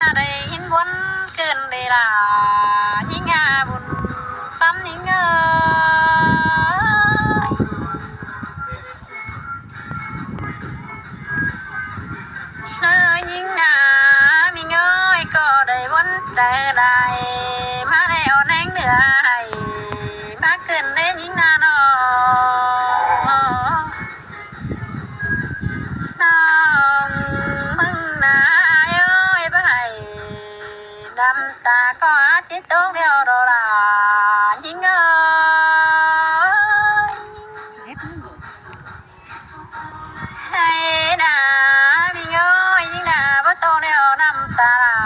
ได้ยินวนเกินเลยล่ะยิ่งอาบุญปั๊มยิ่งยิ่งอามีเงยก็ได้วนใจได้มาได้อ่อนแรงเหนือให้มาเกินได้ยิ่งอาน้องมึงนาเอ้ยไปดำตาก็อาจิตตกเดียวดอลายิ่งให้ด่ามีเงยยิ่งด่าบ่โตเดียวน้ำตาลา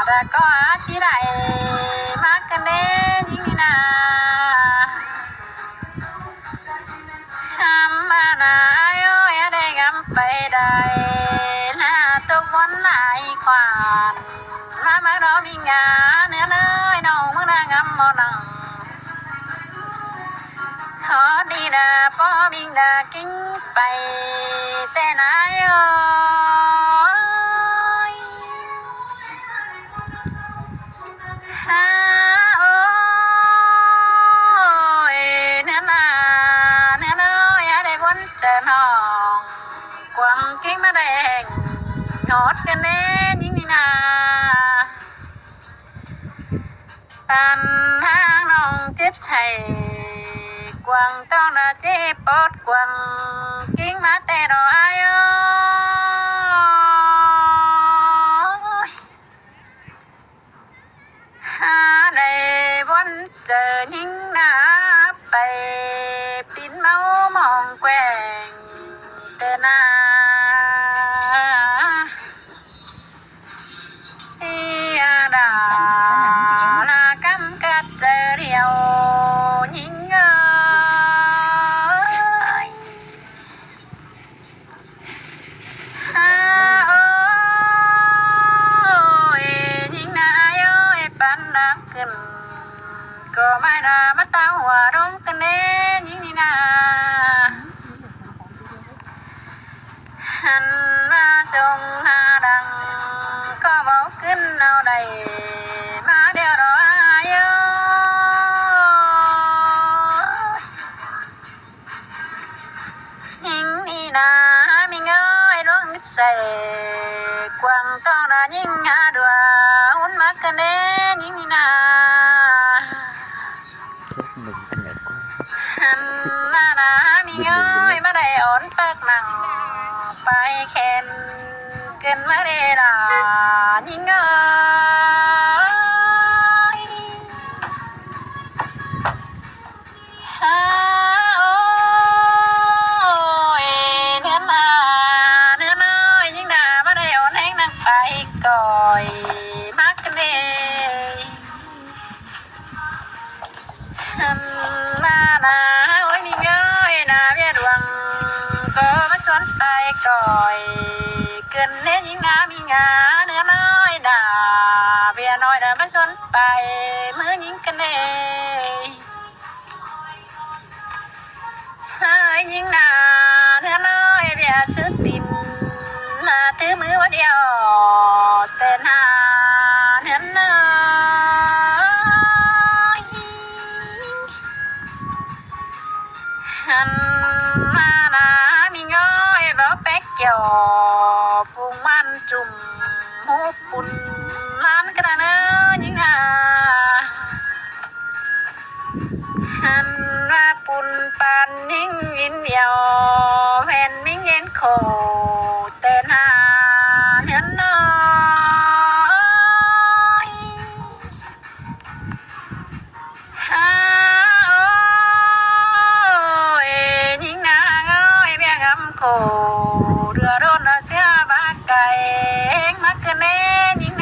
แต่ก็อาจิได้มากกันเด้ยิ่งนาทำมาหนาเอ้ยได้กำไปได้หน้าตุกวันไหนควานมาดอมีงาเนื้อเนยน้องมึงนางำมอนังขอดีดาป้อมิงดากิ้งไปแต่นายเอ้ยฮาโอ้ยเนื้อนาเนื้อเนยได้บนเจอน้องกวางกิ้งมาแดงหอดกันเน่ยิ่งนี่นาตันทางน้องเจ็บใส่กวางต้องนาเจ็บปอดกวางกิ้งมาแต่ดอกอายุหาได้บนเจอยิ่งนาไปปินเมามองแกว่งเตนาดาลากำกัดเจอเดียวยิ่งโอ้ยยิ่งนาโอ้ยปันดังขึ้นก็ไม่น่ามาตาหัวร้องกันเน่ยิ่งนี่นาหันมาส่งหาดังก็บอกขึ้นเอาได้มาเดียวรออายุยิ่งนี่นามีเงยร้องใส่กวางต้องนายิ่งหาดัวหุ่นมากันเน่ยิ่งนี่นาหันมานามีเงยมาได้อ่อนปากหนังไปแค้นเกินมาเดดายิ่งฮาโอ้ยเนื้อมาเนื้อน้อยยิ่งด่ามาได้อ่อนแห้งนั่งไปก่อยมากกันเลยมานาโอ้ยมีเงยนาเบียดวังก็มาชวนไปก่อยเกินเน้นยิ่งนามีงาเนื้อน้อยด่าเบียน้อยด่ามาชวนไปมือยิ่งกันเลยเฮ้ยยิ่งนาเนื้อน้อยเบียซื้อติ่มมาถือมือวันเดียวเต้นหาเนื้อน้อยหันมานามีง้อยบ่แป๊กเกี่ยวพุงมันจุ่มหูปุ่นล้านกระเนยยิ่งหันมาปุ่นปันยิ่งยินเดียวแผ่นมิ่งเย็นโคเต้นหาเนื้อน้อยฮาโอ้ยยิ่งนาเอ้ยเบี้ยกำโคเรือร้อนเสียบาไก่มาเกินเน่ยิ่ง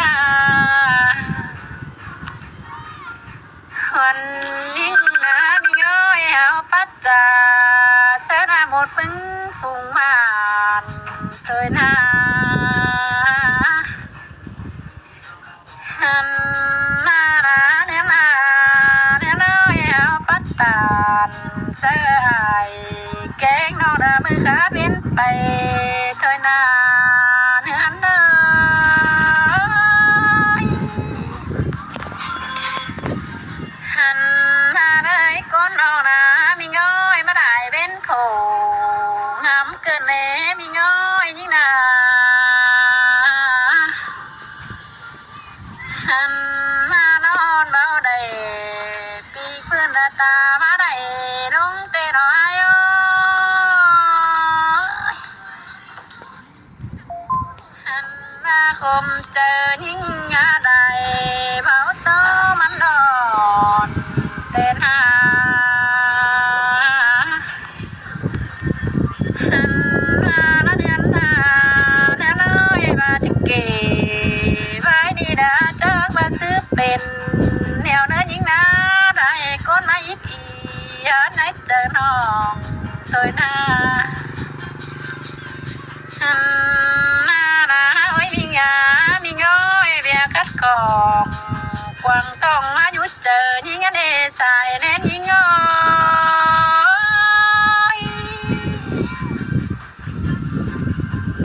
วันยิ่งนามีเอ้ยเอาปัจจาเสนาหมดปึ้งฝูงมานเคยนาหันนานาเนื้อนาเนื้อน้อยเอาปัจตานเสื้อหายแกงนอกดามือขาเปลี่ยนไปเคยนาเนื้อน้อย หันมานอนเบาได้ปีกเพื่อนละตามาได้ลงเตะน้อยโอ้ยหันมาคมเจอยิ่งงาได้เบาโตมันดอนเต้นหาหันมาละเดือนหาเดือนเลยมาจะเก๋ไว้ดีดาจอกมาซื้อเป็นแนวเนื้อยิ่งนาได้ก้นมายิบอียันไหนเจอน้องโดยหน้าหันหน้าหนาโอ้ยมีงามีง้อยเบียคัดกองกวางต้องอายุเจอยิ่งอันเอสายเน้นยิ่งง้อ